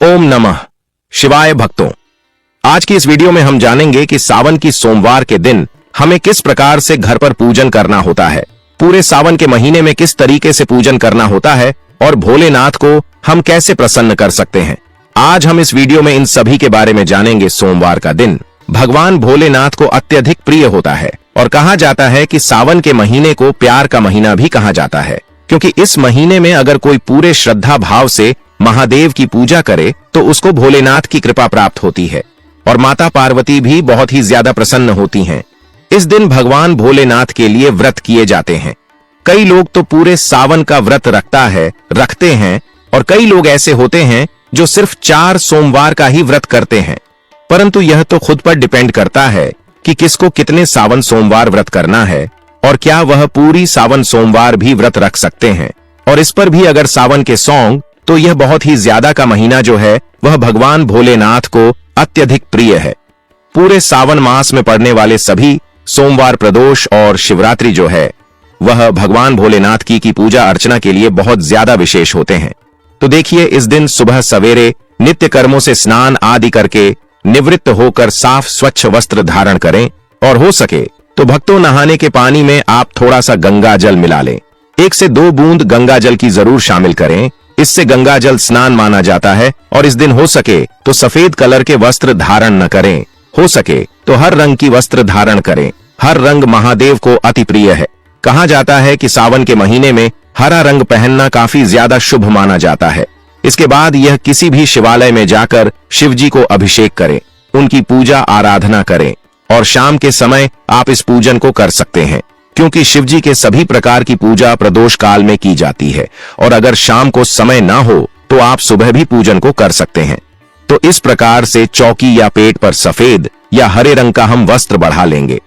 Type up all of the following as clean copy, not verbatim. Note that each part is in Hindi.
ओम नमः शिवाय। भक्तों, आज की इस वीडियो में हम जानेंगे कि सावन की सोमवार के दिन हमें किस प्रकार से घर पर पूजन करना होता है, पूरे सावन के महीने में किस तरीके से पूजन करना होता है और भोलेनाथ को हम कैसे प्रसन्न कर सकते हैं। आज हम इस वीडियो में इन सभी के बारे में जानेंगे। सोमवार का दिन भगवान भोलेनाथ को अत्यधिक प्रिय होता है और कहा जाता है कि सावन के महीने को प्यार का महीना भी कहा जाता है, क्योंकि इस महीने में अगर कोई पूरे श्रद्धा भाव से महादेव की पूजा करे तो उसको भोलेनाथ की कृपा प्राप्त होती है और माता पार्वती भी बहुत ही ज्यादा प्रसन्न होती हैं। इस दिन भगवान भोलेनाथ के लिए व्रत किए जाते हैं। कई लोग तो पूरे सावन का व्रत रखते हैं और कई लोग ऐसे होते हैं जो सिर्फ 4 सोमवार का ही व्रत करते हैं। परंतु यह तो खुद पर डिपेंड करता है कि किसको कितने सावन सोमवार व्रत करना है और क्या वह पूरी सावन सोमवार भी व्रत रख सकते हैं। और इस पर भी अगर सावन के सॉन्ग, तो यह बहुत ही ज्यादा का महीना जो है वह भगवान भोलेनाथ को अत्यधिक प्रिय है। पूरे सावन मास में पड़ने वाले सभी सोमवार, प्रदोष और शिवरात्रि जो है वह भगवान भोलेनाथ की पूजा अर्चना के लिए बहुत ज्यादा विशेष होते हैं। तो देखिए, इस दिन सुबह सवेरे नित्य कर्मों से स्नान आदि करके निवृत्त होकर साफ स्वच्छ वस्त्र धारण करें और हो सके तो भक्तों, नहाने के पानी में आप थोड़ा सा गंगा जल मिला लें। 1 से 2 बूंद गंगा जल की जरूर शामिल करें। इससे गंगा जल स्नान माना जाता है। और इस दिन हो सके तो सफेद कलर के वस्त्र धारण न करें, हो सके तो हर रंग की वस्त्र धारण करें। हर रंग महादेव को अति प्रिय है। कहा जाता है कि सावन के महीने में हरा रंग पहनना काफी ज्यादा शुभ माना जाता है। इसके बाद यह किसी भी शिवालय में जाकर शिव जी को अभिषेक करें, उनकी पूजा आराधना करें और शाम के समय आप इस पूजन को कर सकते हैं, क्योंकि शिव जी के सभी प्रकार की पूजा प्रदोष काल में की जाती है। और अगर शाम को समय ना हो तो आप सुबह भी पूजन को कर सकते हैं। तो इस प्रकार से चौकी या पेट पर सफेद या हरे रंग का हम वस्त्र बढ़ा लेंगे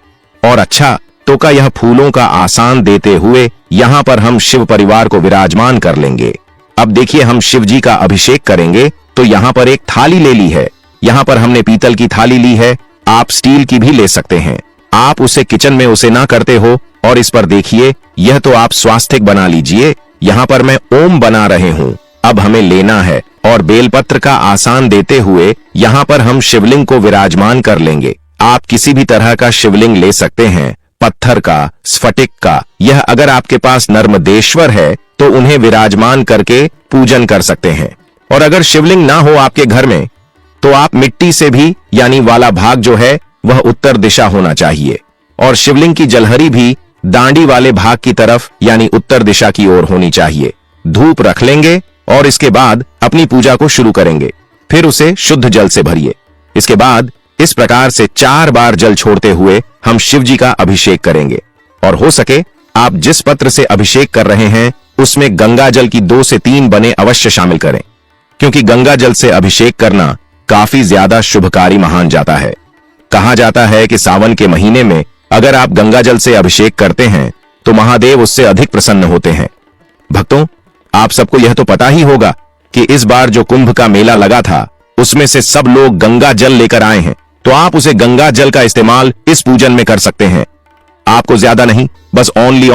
और अच्छा तो का यह फूलों का आसान देते हुए यहाँ पर हम शिव परिवार को विराजमान कर लेंगे। अब देखिए, हम शिव जी का अभिषेक करेंगे तो यहाँ पर एक थाली ले ली है। यहाँ पर हमने पीतल की थाली ली है, आप स्टील की भी ले सकते हैं। आप उसे किचन में उसे ना करते हो और इस पर देखिए, यह तो आप स्वास्तिक बना लीजिए। यहाँ पर मैं ओम बना रहे हूँ। अब हमें लेना है और बेलपत्र का आसान देते हुए यहाँ पर हम शिवलिंग को विराजमान कर लेंगे। आप किसी भी तरह का शिवलिंग ले सकते हैं, पत्थर का, स्फटिक का। यह अगर आपके पास नर्मदेश्वर है तो उन्हें विराजमान करके पूजन कर सकते हैं। और अगर शिवलिंग ना हो आपके घर में तो आप मिट्टी से भी, यानी वाला भाग जो है वह उत्तर दिशा होना चाहिए और शिवलिंग की जलहरी भी दांडी वाले भाग की तरफ यानी उत्तर दिशा की ओर होनी चाहिए। धूप रख लेंगे और इसके बाद अपनी पूजा को शुरू करेंगे। फिर उसे शुद्ध जल से भरिए। इसके बाद इस प्रकार से 4 बार जल छोड़ते हुए हम शिव जी का अभिषेक करेंगे। और हो सके आप जिस पत्र से अभिषेक कर रहे हैं उसमें गंगा जल की 2 से 3 बने अवश्य शामिल करें, क्योंकि गंगा जल से अभिषेक करना काफी ज्यादा शुभकारी मान जाता है। कहा जाता है कि सावन के महीने में अगर आप गंगा जल से अभिषेक करते हैं तो महादेव उससे अधिक प्रसन्न होते हैं। भक्तों, आप सबको यह तो पता ही होगा कि इस बार जो कुंभ का मेला लगा था उसमें से सब लोग गंगा जल लेकर आए हैं, तो आप उसे गंगा जल का इस्तेमाल इस पूजन में कर सकते हैं। आपको ज्यादा नहीं, बस ओनली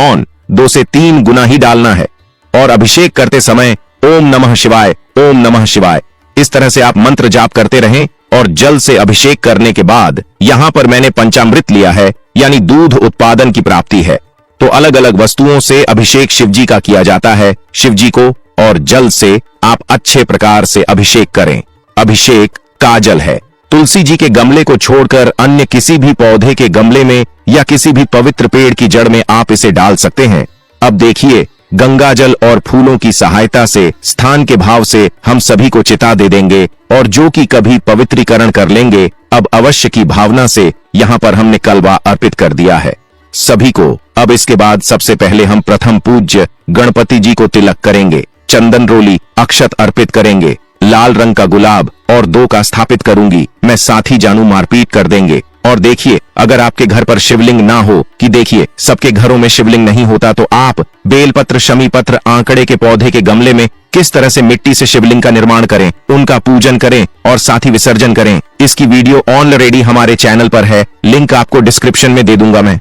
2 से 3 गुना ही डालना है और अभिषेक करते समय ओम नमः शिवाय, ओम नमः शिवाय इस तरह से आप मंत्र जाप करते रहें। और जल से अभिषेक करने के बाद यहाँ पर मैंने पंचामृत लिया है, यानी दूध उत्पादन की प्राप्ति है। तो अलग अलग वस्तुओं से अभिषेक शिवजी का किया जाता है शिवजी को, और जल से आप अच्छे प्रकार से अभिषेक करें। अभिषेक काजल है। तुलसी जी के गमले को छोड़कर अन्य किसी भी पौधे के गमले में या किसी भी पवित्र पेड़ की जड़ में आप इसे डाल सकते हैं। अब देखिए, गंगा जल और फूलों की सहायता से स्थान के भाव से हम सभी को चिता दे देंगे और जो कि कभी पवित्रीकरण कर लेंगे। अब अवश्य की भावना से यहाँ पर हमने कलवा अर्पित कर दिया है सभी को। अब इसके बाद सबसे पहले हम प्रथम पूज्य गणपति जी को तिलक करेंगे, चंदन रोली अक्षत अर्पित करेंगे, लाल रंग का गुलाब और 2 का स्थापित करूंगी मैं, साथी जानू मारपीट कर देंगे। और देखिए, अगर आपके घर पर शिवलिंग ना हो, कि देखिए सबके घरों में शिवलिंग नहीं होता, तो आप बेलपत्र, शमी पत्र, आंकड़े के पौधे के गमले में किस तरह से मिट्टी से शिवलिंग का निर्माण करें, उनका पूजन करें और साथ ही विसर्जन करें। इसकी वीडियो ऑलरेडी हमारे चैनल पर है, लिंक आपको डिस्क्रिप्शन में दे दूंगा मैं।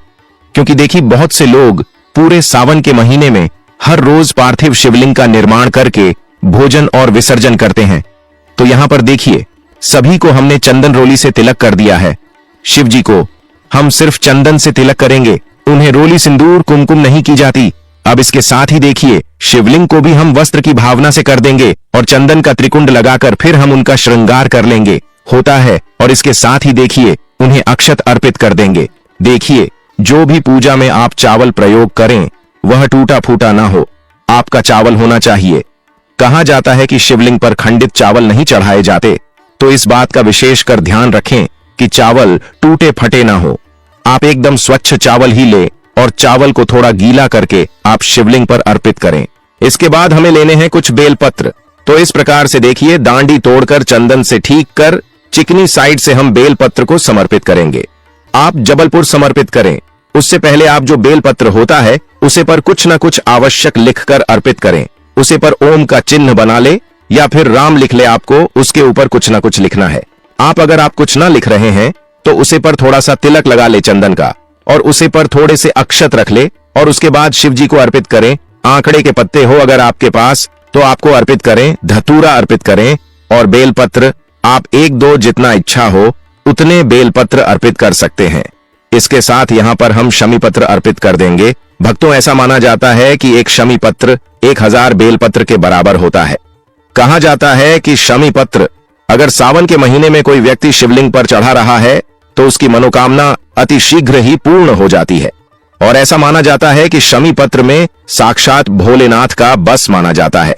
क्योंकि देखिए, बहुत से लोग पूरे सावन के महीने में हर रोज पार्थिव शिवलिंग का निर्माण करके भोजन और विसर्जन करते हैं। तो यहाँ पर देखिए, सभी को हमने चंदन रोली से तिलक कर दिया है। शिव जी को हम सिर्फ चंदन से तिलक करेंगे, उन्हें रोली सिंदूर कुमकुम नहीं की जाती। अब इसके साथ ही देखिए, शिवलिंग को भी हम वस्त्र की भावना से कर देंगे और चंदन का त्रिकुंड लगाकर फिर हम उनका श्रृंगार कर लेंगे, होता है। और इसके साथ ही देखिए, उन्हें अक्षत अर्पित कर देंगे। देखिए, जो भी पूजा में आप चावल प्रयोग करें वह टूटा फूटा ना हो, आपका चावल होना चाहिए। कहा जाता है कि शिवलिंग पर खंडित चावल नहीं चढ़ाए जाते, तो इस बात का विशेष कर ध्यान रखें कि चावल टूटे फटे ना हो। आप एकदम स्वच्छ चावल ही ले और चावल को थोड़ा गीला करके आप शिवलिंग पर अर्पित करें। इसके बाद हमें लेने हैं कुछ बेलपत्र। तो इस प्रकार से देखिए, डांडी तोड़कर चंदन से ठीक कर चिकनी साइड से हम बेलपत्र को समर्पित करेंगे। आप जबलपुर समर्पित करें, उससे पहले आप जो बेलपत्र होता है उसे पर कुछ न कुछ आवश्यक लिखकर अर्पित करें। उसे पर ओम का चिन्ह बना ले या फिर राम लिख ले, आपको उसके ऊपर कुछ न कुछ लिखना है। अगर आप कुछ ना लिख रहे हैं तो उसे पर थोड़ा सा तिलक लगा ले चंदन का, और उसे पर थोड़े से अक्षत रख ले और उसके बाद शिव जी को अर्पित करें। आंकड़े के पत्ते हो अगर आपके पास तो आपको अर्पित करें, धतूरा अर्पित करें और बेलपत्र आप 1-2 जितना इच्छा हो उतने बेलपत्र अर्पित कर सकते हैं। इसके साथ यहाँ पर हम शमी पत्र अर्पित कर देंगे। भक्तों, ऐसा माना जाता है कि एक शमी पत्र 1000 बेलपत्र के बराबर होता है। कहा जाता है कि शमी पत्र अगर सावन के महीने में कोई व्यक्ति शिवलिंग पर चढ़ा रहा है तो उसकी मनोकामना अति शीघ्र ही पूर्ण हो जाती है। और ऐसा माना जाता है कि शमी पत्र में साक्षात भोलेनाथ का बस माना जाता है।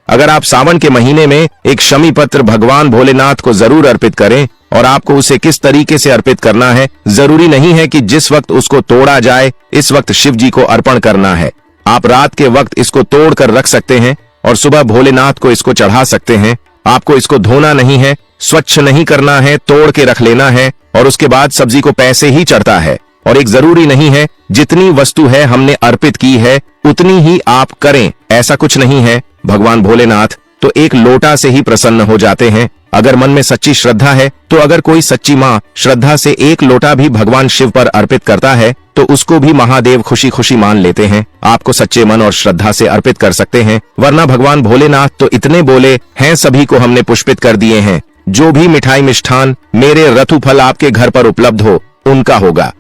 अगर आप सावन के महीने में एक शमी पत्र भगवान भोलेनाथ को जरूर अर्पित करें, और आपको उसे किस तरीके से अर्पित करना है, जरूरी नहीं है कि जिस वक्त उसको तोड़ा जाए इस वक्त शिव जी को अर्पण करना है। आप रात के वक्त इसको तोड़ कर रख सकते हैं और सुबह भोलेनाथ को इसको चढ़ा सकते हैं। आपको इसको धोना नहीं है, स्वच्छ नहीं करना है, तोड़ के रख लेना है और उसके बाद सब्जी को पैसे ही चढ़ता है। और एक जरूरी नहीं है जितनी वस्तु है हमने अर्पित की है उतनी ही आप करें, ऐसा कुछ नहीं है। भगवान भोलेनाथ तो एक लोटा से ही प्रसन्न हो जाते हैं। अगर मन में सच्ची श्रद्धा है तो अगर कोई सच्ची माँ श्रद्धा से एक लोटा भी भगवान शिव पर अर्पित करता है तो उसको भी महादेव खुशी खुशी मान लेते हैं। आपको सच्चे मन और श्रद्धा से अर्पित कर सकते हैं, वरना भगवान भोलेनाथ तो इतने बोले हैं, सभी को हमने पुष्पित कर दिए हैं। जो भी मिठाई मिष्ठान मेरे रथु फल आपके घर पर उपलब्ध हो उनका होगा।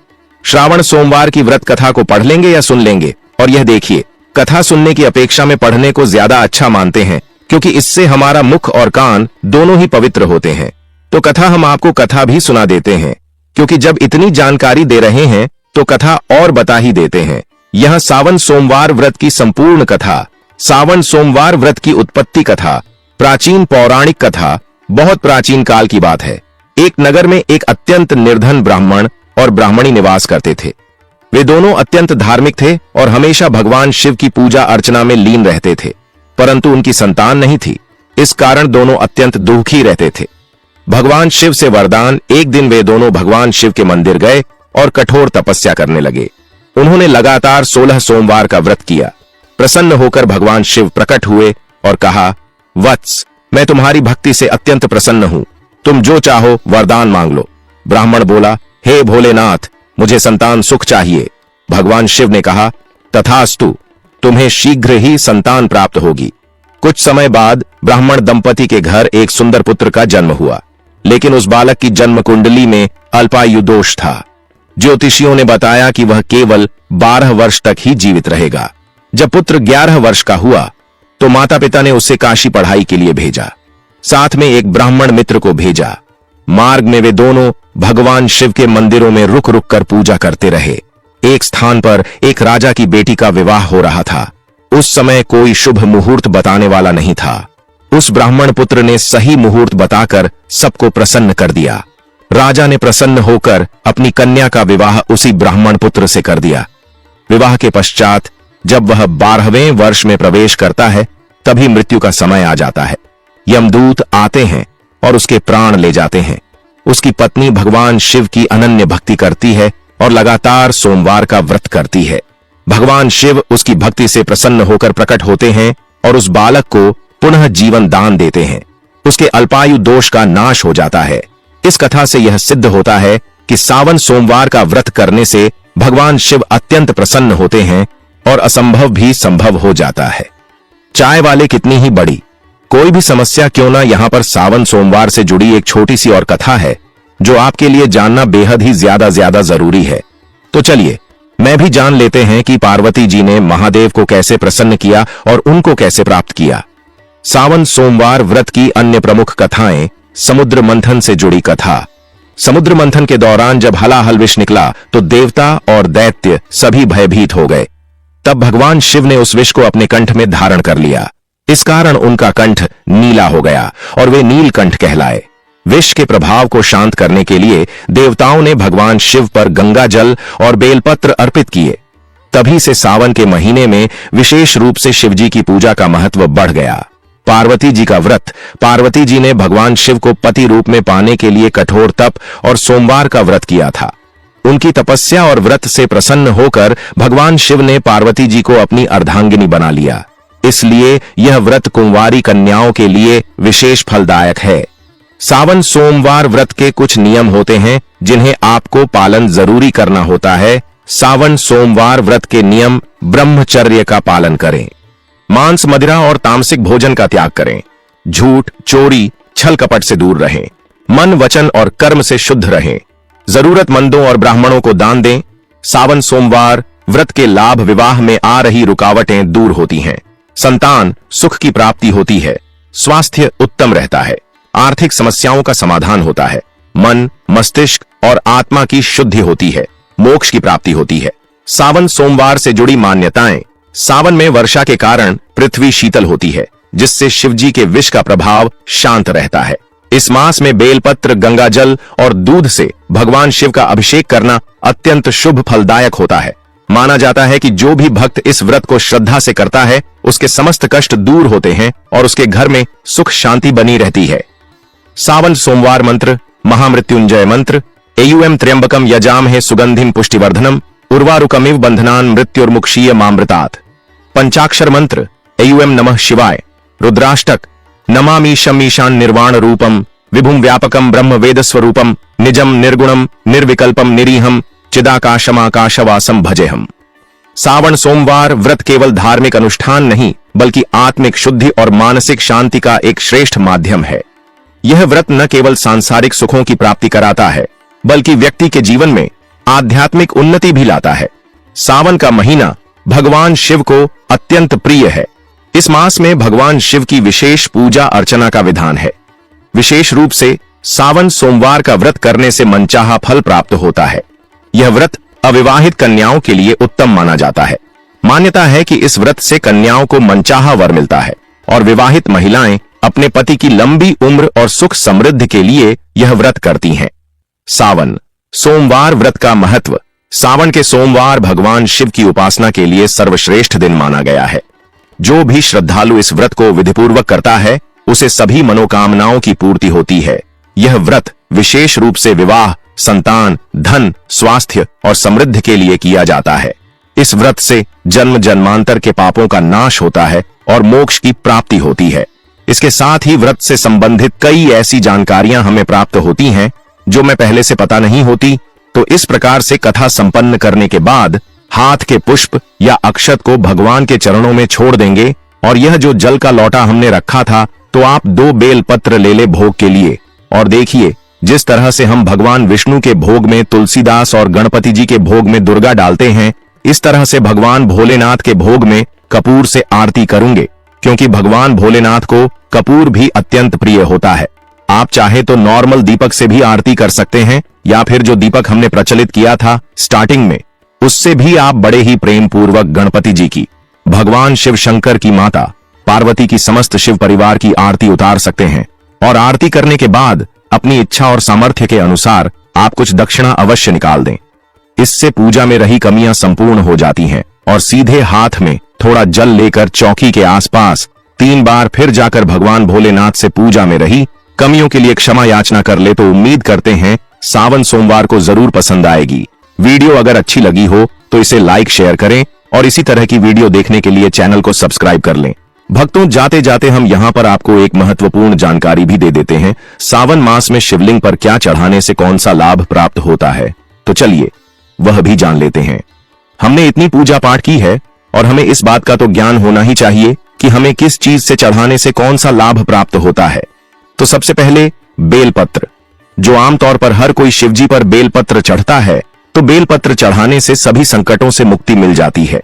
श्रावण सोमवार की व्रत कथा को पढ़ लेंगे या सुन लेंगे। और यह देखिए, कथा सुनने की अपेक्षा में पढ़ने को ज्यादा अच्छा मानते हैं, क्योंकि इससे हमारा मुख और कान दोनों ही पवित्र होते हैं। तो कथा हम आपको कथा भी सुना देते हैं, क्योंकि जब इतनी जानकारी दे रहे हैं तो कथा और बता ही देते हैं। यह सावन सोमवार व्रत की संपूर्ण कथा, सावन सोमवार व्रत की उत्पत्ति कथा, प्राचीन पौराणिक कथा, बहुत प्राचीन काल की बात है। एक नगर में एक अत्यंत निर्धन ब्राह्मण और ब्राह्मणी निवास करते थे। वे दोनों अत्यंत धार्मिक थे और हमेशा भगवान शिव की पूजा अर्चना में लीन रहते थे, परंतु उनकी संतान नहीं थी। इस कारण दोनों अत्यंत दुखी रहते थे। भगवान शिव से वरदान, एक दिन वे दोनों भगवान शिव के मंदिर गए और कठोर तपस्या करने लगे। उन्होंने लगातार 16 सोमवार का व्रत किया। प्रसन्न होकर भगवान शिव प्रकट हुए और कहा, वत्स, मैं तुम्हारी भक्ति से अत्यंत प्रसन्न हूं, तुम जो चाहो वरदान मांग लो। ब्राह्मण बोला, हे भोलेनाथ, मुझे संतान सुख चाहिए। भगवान शिव ने कहा, तथास्तु, तुम्हें शीघ्र ही संतान प्राप्त होगी। कुछ समय बाद ब्राह्मण दंपति के घर एक सुंदर पुत्र का जन्म हुआ, लेकिन उस बालक की जन्म कुंडली में अल्पायु दोष था। ज्योतिषियों ने बताया कि वह केवल 12 वर्ष तक ही जीवित रहेगा। जब पुत्र 11 वर्ष का हुआ तो माता पिता ने उसे काशी पढ़ाई के लिए भेजा, साथ में एक ब्राह्मण मित्र को भेजा। मार्ग में वे दोनों भगवान शिव के मंदिरों में रुक रुक कर पूजा करते रहे। एक स्थान पर एक राजा की बेटी का विवाह हो रहा था। उस समय कोई शुभ मुहूर्त बताने वाला नहीं था। उस ब्राह्मण पुत्र ने सही मुहूर्त बताकर सबको प्रसन्न कर दिया। राजा ने प्रसन्न होकर अपनी कन्या का विवाह उसी ब्राह्मण पुत्र से कर दिया। विवाह के पश्चात जब वह 12वें वर्ष में प्रवेश करता है तभी मृत्यु का समय आ जाता है। यमदूत आते हैं और उसके प्राण ले जाते हैं। उसकी पत्नी भगवान शिव की अनन्य भक्ति करती है और लगातार सोमवार का व्रत करती है। भगवान शिव उसकी भक्ति से प्रसन्न होकर प्रकट होते हैं और उस बालक को पुनः जीवन दान देते हैं। उसके अल्पायु दोष का नाश हो जाता है। इस कथा से यह सिद्ध होता है कि सावन सोमवार का व्रत करने से भगवान शिव अत्यंत प्रसन्न होते हैं और असंभव भी संभव हो जाता है। चाय वाले कितनी ही बड़ी कोई भी समस्या क्यों ना, यहाँ पर सावन सोमवार से जुड़ी एक छोटी सी और कथा है जो आपके लिए जानना बेहद ही ज्यादा जरूरी है। तो चलिए मैं भी जान लेते हैं कि पार्वती जी ने महादेव को कैसे प्रसन्न किया और उनको कैसे प्राप्त किया। सावन सोमवार व्रत की अन्य प्रमुख कथाएं। समुद्र मंथन से जुड़ी कथा। समुद्र मंथन के दौरान जब हलाहल विष निकला तो देवता और दैत्य सभी भयभीत हो गए। तब भगवान शिव ने उस विष को अपने कंठ में धारण कर लिया। इस कारण उनका कंठ नीला हो गया और वे नीलकंठ कहलाए। विष के प्रभाव को शांत करने के लिए देवताओं ने भगवान शिव पर गंगा जल और बेलपत्र अर्पित किए। तभी से सावन के महीने में विशेष रूप से शिवजी की पूजा का महत्व बढ़ गया। पार्वती जी का व्रत। पार्वती जी ने भगवान शिव को पति रूप में पाने के लिए कठोर तप और सोमवार का व्रत किया था। उनकी तपस्या और व्रत से प्रसन्न होकर भगवान शिव ने पार्वती जी को अपनी अर्धांगिनी बना लिया। इसलिए यह व्रत कुंवारी कन्याओं के लिए विशेष फलदायक है। सावन सोमवार व्रत के कुछ नियम होते हैं जिन्हें आपको पालन जरूरी करना होता है। सावन सोमवार व्रत के नियम। ब्रह्मचर्य का पालन करें। मांस, मदिरा और तामसिक भोजन का त्याग करें। झूठ, चोरी, छल कपट से दूर रहें। मन, वचन और कर्म से शुद्ध रहें। जरूरतमंदों और ब्राह्मणों को दान दें। सावन सोमवार व्रत के लाभ। विवाह में आ रही रुकावटें दूर होती हैं। संतान सुख की प्राप्ति होती है। स्वास्थ्य उत्तम रहता है। आर्थिक समस्याओं का समाधान होता है। मन, मस्तिष्क और आत्मा की शुद्धि होती है। मोक्ष की प्राप्ति होती है। सावन सोमवार से जुड़ी मान्यताएं। सावन में वर्षा के कारण पृथ्वी शीतल होती है, जिससे शिवजी के विष का प्रभाव शांत रहता है। इस मास में बेलपत्र, गंगाजल और दूध से भगवान शिव का अभिषेक करना अत्यंत शुभ फलदायक होता है। माना जाता है कि जो भी भक्त इस व्रत को श्रद्धा से करता है उसके समस्त कष्ट दूर होते हैं और उसके घर में सुख शांति बनी रहती है। सावन सोमवार मंत्र। महामृत्युंजय मंत्र। एयुएम त्र्यंबकम यजामहे सुगंधिम पुष्टिवर्धनम उर्वारुकमिव बंधनान मृत्युर्मुक्षीय मामृतात्। पंचाक्षर मंत्र। एयुएम नमः शिवाय। रुद्राष्टक। नमामीशम ईशान निर्वाण रूपम विभुम व्यापकम ब्रह्म वेद स्वरूपम निजम निर्गुणम निर्विकल्पम निरीहम चिदाकाशमाकाशवासम भजेहम। सावन सोमवार व्रत केवल धार्मिक अनुष्ठान नहीं बल्कि आत्मिक शुद्धि और मानसिक शांति का एक श्रेष्ठ माध्यम है। यह व्रत न केवल सांसारिक सुखों की प्राप्ति कराता है बल्कि व्यक्ति के जीवन में आध्यात्मिक उन्नति भी लाता है। सावन का महीना भगवान शिव को अत्यंत प्रिय है। इस मास में भगवान शिव की विशेष पूजा अर्चना का विधान है। विशेष रूप से सावन सोमवार का व्रत करने से मनचाहा फल प्राप्त होता है। यह व्रत अविवाहित कन्याओं के लिए उत्तम माना जाता है। मान्यता है कि इस व्रत से कन्याओं को मनचाहा वर मिलता है और विवाहित महिलाएं अपने पति की लंबी उम्र और सुख समृद्धि के लिए यह व्रत करती हैं। सावन सोमवार व्रत का महत्व। सावन के सोमवार भगवान शिव की उपासना के लिए सर्वश्रेष्ठ दिन माना गया है। जो भी श्रद्धालु इस व्रत को विधिपूर्वक करता है उसे सभी मनोकामनाओं की पूर्ति होती है। यह व्रत विशेष रूप से विवाह, संतान, धन, स्वास्थ्य और समृद्धि के लिए किया जाता है। इस व्रत से जन्म जन्मांतर के पापों का नाश होता है और मोक्ष की प्राप्ति होती है। इसके साथ ही व्रत से संबंधित कई ऐसी जानकारियां हमें प्राप्त होती हैं जो मैं पहले से पता नहीं होती। तो इस प्रकार से कथा संपन्न करने के बाद हाथ के पुष्प या अक्षत को भगवान के चरणों में छोड़ देंगे और यह जो जल का लौटा हमने रखा था तो आप 2 बेल पत्र ले ले भोग के लिए। और देखिए जिस तरह से हम भगवान विष्णु के भोग में तुलसीदास और गणपति जी के भोग में दुर्गा डालते हैं, इस तरह से भगवान भोलेनाथ के भोग में कपूर से आरती करूंगे, क्योंकि भगवान भोलेनाथ को कपूर भी अत्यंत प्रिय होता है। आप चाहे तो नॉर्मल दीपक से भी आरती कर सकते हैं या फिर जो दीपक हमने प्रचलित किया था स्टार्टिंग में उससे भी आप बड़े ही प्रेम पूर्वक गणपति जी की, भगवान शिव शंकर की माता पार्वती की, समस्त शिव परिवार की आरती उतार सकते हैं। और आरती करने के बाद अपनी इच्छा और सामर्थ्य के अनुसार आप कुछ दक्षिणा अवश्य निकाल दें। इससे पूजा में रही कमियां संपूर्ण हो जाती हैं। और सीधे हाथ में थोड़ा जल लेकर चौकी के आसपास 3 बार फिर जाकर भगवान भोलेनाथ से पूजा में रही कमियों के लिए क्षमा याचना कर ले तो उम्मीद करते हैं सावन सोमवार को जरूर पसंद आएगी। वीडियो अगर अच्छी लगी हो तो इसे लाइक शेयर करें और इसी तरह की वीडियो देखने के लिए चैनल को सब्सक्राइब कर लें। भक्तों, जाते जाते हम यहाँ पर आपको एक महत्वपूर्ण जानकारी भी दे देते हैं। सावन मास में शिवलिंग पर क्या चढ़ाने से कौन सा लाभ प्राप्त होता है, तो चलिए वह भी जान लेते हैं। हमने इतनी पूजा पाठ की है और हमें इस बात का तो ज्ञान होना ही चाहिए कि हमें किस चीज से चढ़ाने से कौन सा लाभ प्राप्त होता है। तो सबसे पहले बेलपत्र, जो आमतौर पर हर कोई शिवजी पर बेलपत्र चढ़ता है, तो बेलपत्र चढ़ाने से सभी संकटों से मुक्ति मिल जाती है।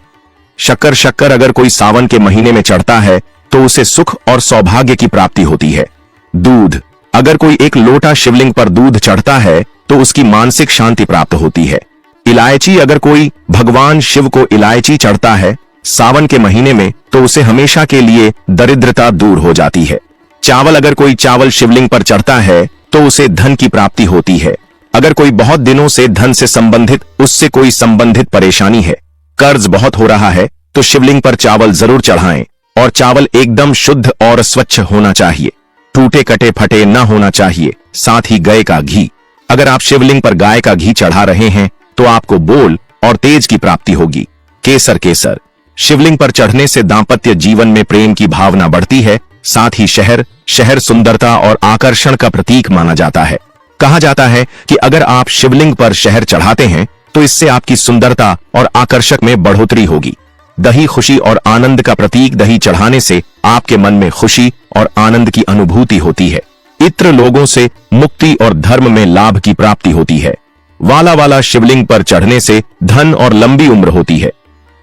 शक्कर अगर कोई सावन के महीने में चढ़ता है तो उसे सुख और सौभाग्य की प्राप्ति होती है। दूध, अगर कोई एक लोटा शिवलिंग पर दूध चढ़ता है तो उसकी मानसिक शांति प्राप्त होती है। इलायची, अगर कोई भगवान शिव को इलायची चढ़ता है सावन के महीने में तो उसे हमेशा के लिए दरिद्रता दूर हो जाती है। चावल, अगर कोई चावल शिवलिंग पर चढ़ता है तो उसे धन की प्राप्ति होती है। अगर कोई बहुत दिनों से धन से संबंधित उससे कोई संबंधित परेशानी है, कर्ज बहुत हो रहा है, तो शिवलिंग पर चावल जरूर चढ़ाएं और चावल एकदम शुद्ध और स्वच्छ होना चाहिए, टूटे कटे फटे न होना चाहिए। साथ ही गाय का घी, अगर आप शिवलिंग पर गाय का घी चढ़ा रहे हैं तो आपको बोल और तेज की प्राप्ति होगी। केसर, शिवलिंग पर चढ़ने से दांपत्य जीवन में प्रेम की भावना बढ़ती है। साथ ही शहर सुंदरता और आकर्षण का प्रतीक माना जाता है। कहा जाता है कि अगर आप शिवलिंग पर शहर चढ़ाते हैं तो इससे आपकी सुंदरता और आकर्षक में बढ़ोतरी होगी। दही, खुशी और आनंद का प्रतीक, दही चढ़ाने से आपके मन में खुशी और आनंद की अनुभूति होती है। इत्र, लोगों से मुक्ति और धर्म में लाभ की प्राप्ति होती है। वाला शिवलिंग पर चढ़ने से धन और लंबी उम्र होती है।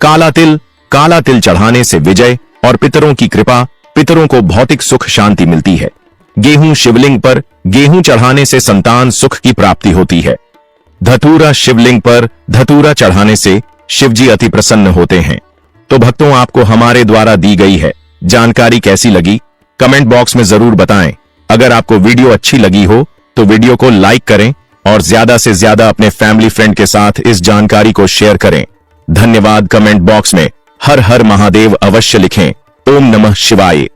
काला तिल चढ़ाने से विजय और पितरों की कृपा, पितरों को भौतिक सुख शांति मिलती है। गेहूं, शिवलिंग पर गेहूं चढ़ाने से संतान सुख की प्राप्ति होती है। धतूरा, शिवलिंग पर धतूरा चढ़ाने से शिवजी अति प्रसन्न होते हैं। तो भक्तों, आपको हमारे द्वारा दी गई है जानकारी कैसी लगी कमेंट बॉक्स में जरूर बताएं। अगर आपको वीडियो अच्छी लगी हो तो वीडियो को लाइक करें और ज्यादा से ज्यादा अपने फैमिली फ्रेंड के साथ इस जानकारी को शेयर करें। धन्यवाद। कमेंट बॉक्स में हर हर महादेव अवश्य लिखें। ओम नमः शिवाय।